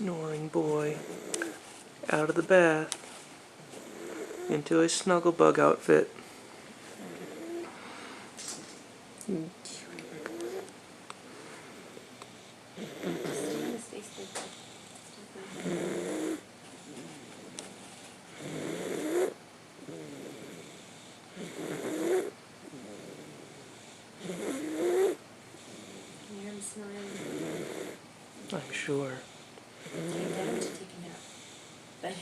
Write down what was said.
Snoring boy out of the bath into a snuggle-bug outfit. Can you hear him snoring? I'm sure. Get him to take a nap. But